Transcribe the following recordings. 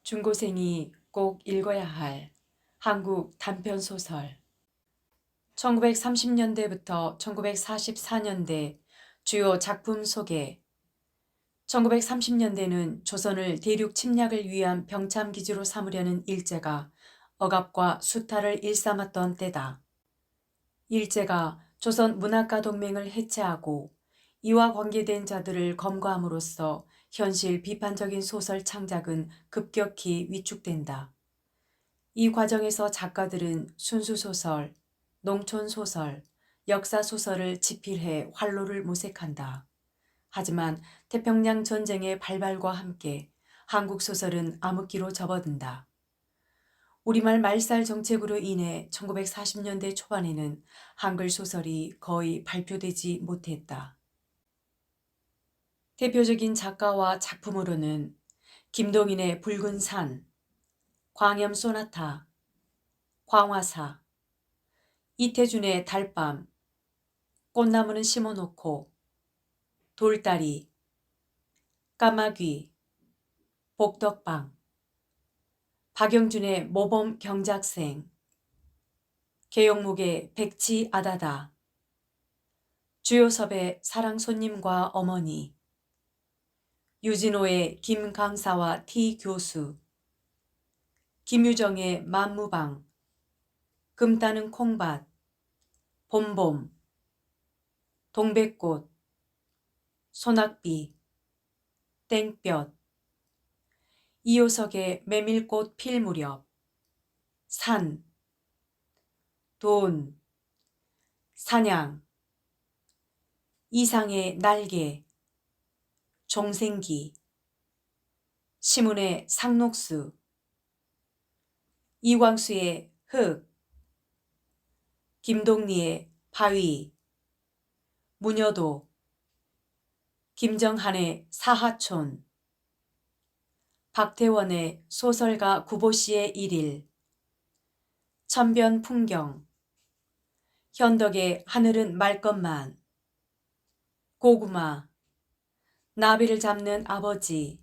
중고생이 꼭 읽어야 할 한국 단편소설 1930년대부터 1944년대 주요 작품 소개 1930년대는 조선을 대륙 침략을 위한 병참기지로 삼으려는 일제가 억압과 수탈을 일삼았던 때다. 일제가 조선 문학가 동맹을 해체하고 이와 관계된 자들을 검거함으로써 현실 비판적인 소설 창작은 급격히 위축된다. 이 과정에서 작가들은 순수소설, 농촌소설, 역사소설을 집필해 활로를 모색한다. 하지만 태평양 전쟁의 발발과 함께 한국 소설은 암흑기로 접어든다. 우리말 말살 정책으로 인해 1940년대 초반에는 한글 소설이 거의 발표되지 못했다. 대표적인 작가와 작품으로는 김동인의 붉은 산, 광염 소나타, 광화사, 이태준의 달밤, 꽃나무는 심어놓고, 돌다리, 까마귀, 복덕방, 박영준의 모범 경작생, 계영묵의 백치 아다다, 주요섭의 사랑손님과 어머니, 유진호의 김강사와 T 교수, 김유정의 만무방, 금 따는 콩밭, 봄봄, 동백꽃, 소낙비, 땡볕, 이효석의 메밀꽃 필 무렵, 산, 돈, 사냥, 이상의 날개, 종생기, 시문의 상록수, 이광수의 흙, 김동리의 바위, 문여도, 김정한의 사하촌, 박태원의 소설가 구보씨의 일일, 천변 풍경, 현덕의 하늘은 맑건만, 고구마, 나비를 잡는 아버지,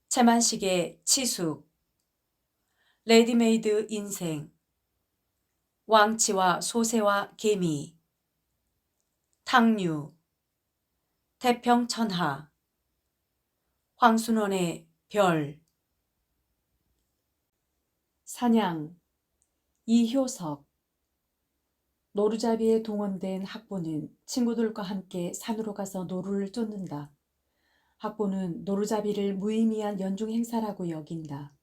채만식의 치숙, 레디메이드 인생, 왕치와 소새와 개미, 탕류, 태평천하, 황순원의 별, 사냥, 이효석. 노루잡이에 동원된 학보는 친구들과 함께 산으로 가서 노루를 쫓는다. 학보는 노루잡이를 무의미한 연중 행사라고 여긴다.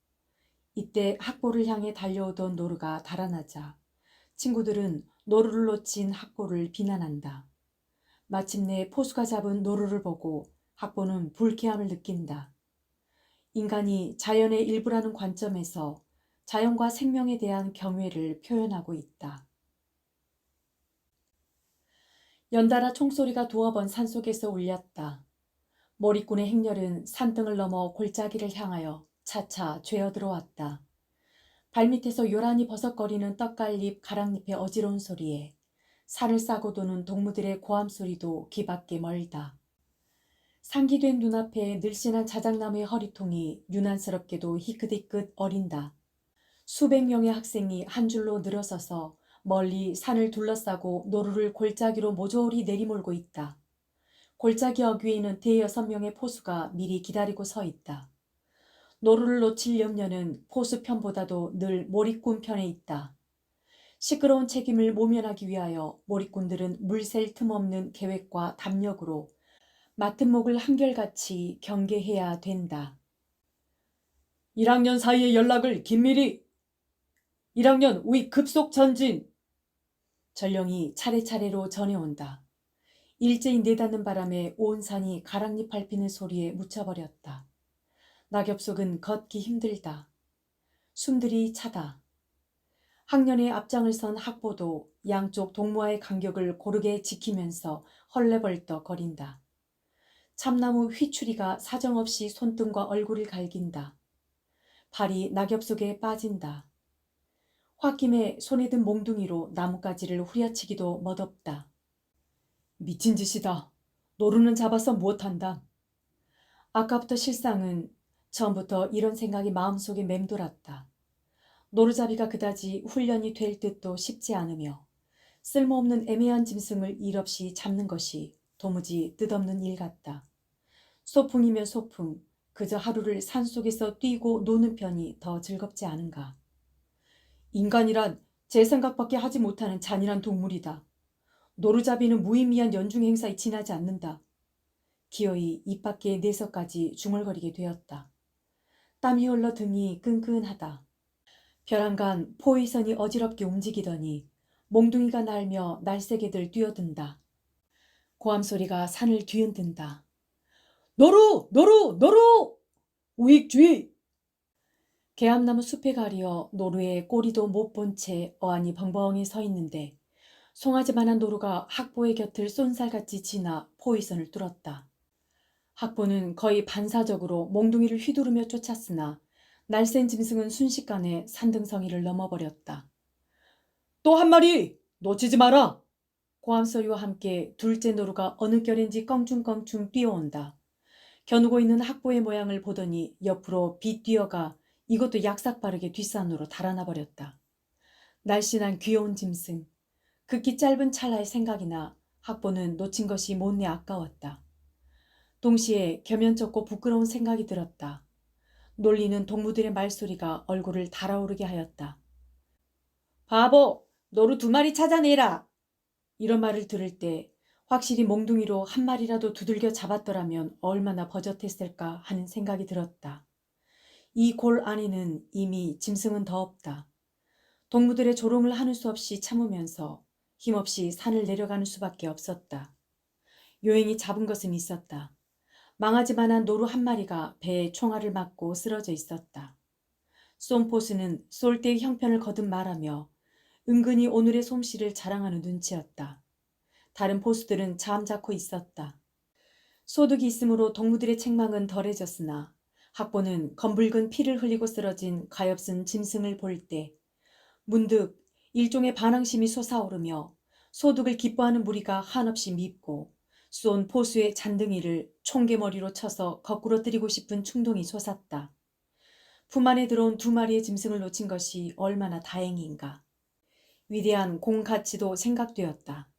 이때 학보를 향해 달려오던 노루가 달아나자 친구들은 노루를 놓친 학보를 비난한다. 마침내 포수가 잡은 노루를 보고 학보는 불쾌함을 느낀다. 인간이 자연의 일부라는 관점에서 자연과 생명에 대한 경외를 표현하고 있다. 연달아 총소리가 두어 번 산속에서 울렸다. 몰입꾼의 행렬은 산등을 넘어 골짜기를 향하여 차차 죄어들어왔다. 발밑에서 요란히 버석거리는 떡갈잎 가랑잎의 어지러운 소리에 산을 싸고 도는 동무들의 고함 소리도 귀밖에 멀다. 상기된 눈앞에 늘씬한 자작나무의 허리통이 유난스럽게도 희끗희끗 어린다. 수백 명의 학생이 한 줄로 늘어서서 멀리 산을 둘러싸고 노루를 골짜기로 모조리 내리몰고 있다. 골짜기 어귀에는 대여섯 명의 포수가 미리 기다리고 서 있다. 노루를 놓칠 염려는 포수 편보다도 늘 몰입꾼 편에 있다. 시끄러운 책임을 모면하기 위하여 몰입꾼들은 물샐 틈 없는 계획과 담력으로 맡은 몫을 한결같이 경계해야 된다. 1학년 사이의 연락을 긴밀히! 1학년 우리 급속 전진! 전령이 차례차례로 전해온다. 일제히 내닫는 바람에 온 산이 가랑잎 밟히는 소리에 묻혀버렸다. 낙엽 속은 걷기 힘들다. 숨들이 차다. 학년의 앞장을 선 학보도 양쪽 동무와의 간격을 고르게 지키면서 헐레벌떡 거린다. 참나무 휘추리가 사정없이 손등과 얼굴을 갈긴다. 발이 낙엽 속에 빠진다. 홧김에 손에 든 몽둥이로 나뭇가지를 후려치기도 멋없다. 미친 짓이다. 노루는 잡아서 무엇한다. 아까부터 실상은 처음부터 이런 생각이 마음속에 맴돌았다. 노루잡이가 그다지 훈련이 될 듯도 싶지 않으며 쓸모없는 애매한 짐승을 일 없이 잡는 것이 도무지 뜻없는 일 같다. 소풍이면 소풍, 그저 하루를 산속에서 뛰고 노는 편이 더 즐겁지 않은가. 인간이란 제 생각밖에 하지 못하는 잔인한 동물이다. 노루잡이는 무의미한 연중 행사에 지나지 않는다. 기어이 입 밖에 내서까지 중얼거리게 되었다. 땀이 흘러 등이 끈끈하다. 벼랑간 포위선이 어지럽게 움직이더니 몽둥이가 날며 날새개들 뛰어든다. 고함 소리가 산을 뒤흔든다. 노루! 노루! 노루! 우익주의! 개암나무 숲에 가리어 노루의 꼬리도 못 본 채 어안이 벙벙히 서 있는데 송아지만한 노루가 학보의 곁을 쏜살같이 지나 포위선을 뚫었다. 학보는 거의 반사적으로 몽둥이를 휘두르며 쫓았으나 날쌘 짐승은 순식간에 산등성이를 넘어버렸다. 또 한 마리! 놓치지 마라! 고함소리와 함께 둘째 노루가 어느 결인지 껑충껑충 뛰어온다. 겨누고 있는 학보의 모양을 보더니 옆으로 비뛰어가 이것도 약삭빠르게 뒷산으로 달아나 버렸다. 날씬한 귀여운 짐승. 극히 짧은 찰나의 생각이나 학보는 놓친 것이 못내 아까웠다. 동시에 겸연쩍고 부끄러운 생각이 들었다. 놀리는 동무들의 말소리가 얼굴을 달아오르게 하였다. 바보! 노루 2마리 찾아내라! 이런 말을 들을 때 확실히 몽둥이로 한 마리라도 두들겨 잡았더라면 얼마나 버젓했을까 하는 생각이 들었다. 이 골 안에는 이미 짐승은 더 없다. 동무들의 조롱을 하는 수 없이 참으면서 힘없이 산을 내려가는 수밖에 없었다. 요행이 잡은 것은 있었다. 망아지만한 노루 한 마리가 배에 총알을 맞고 쓰러져 있었다. 쏜 포수는 쏠 때의 형편을 거듭 말하며 은근히 오늘의 솜씨를 자랑하는 눈치였다. 다른 포수들은 잠자코 있었다. 소득이 있으므로 동무들의 책망은 덜해졌으나 학보는 검붉은 피를 흘리고 쓰러진 가엾은 짐승을 볼 때 문득 일종의 반항심이 솟아오르며 소득을 기뻐하는 무리가 한없이 밉고 쏜 포수의 잔등이를 총개머리로 쳐서 거꾸로 때리고 싶은 충동이 솟았다. 품 안에 들어온 2마리의 짐승을 놓친 것이 얼마나 다행인가. 위대한 공가치도 생각되었다.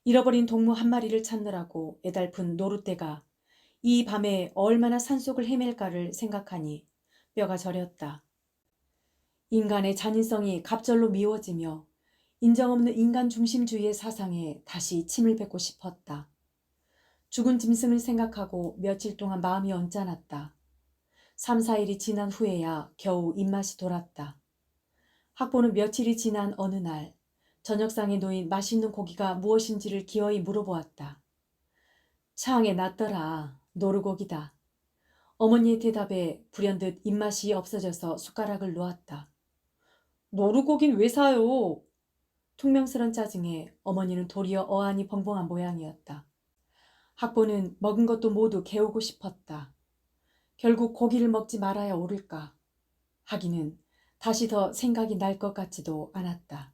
잃어버린 동무 한 마리를 찾느라고 애달픈 노루떼가 이 밤에 얼마나 산속을 헤맬까를 생각하니 뼈가 저렸다. 인간의 잔인성이 갑절로 미워지며 인정없는 인간 중심주의의 사상에 다시 침을 뱉고 싶었다. 죽은 짐승을 생각하고 며칠 동안 마음이 언짢았다. 3, 4일이 지난 후에야 겨우 입맛이 돌았다. 학보는 며칠이 지난 어느 날 저녁상에 놓인 맛있는 고기가 무엇인지를 기어이 물어보았다. 창에 놨더라. 노루고기다. 어머니의 대답에 불현듯 입맛이 없어져서 숟가락을 놓았다. 노루고긴 왜 사요? 퉁명스런 짜증에 어머니는 도리어 어안이 벙벙한 모양이었다. 학보는 먹은 것도 모두 개우고 싶었다. 결국 고기를 먹지 말아야 옳을까. 하기는 다시 더 생각이 날 것 같지도 않았다.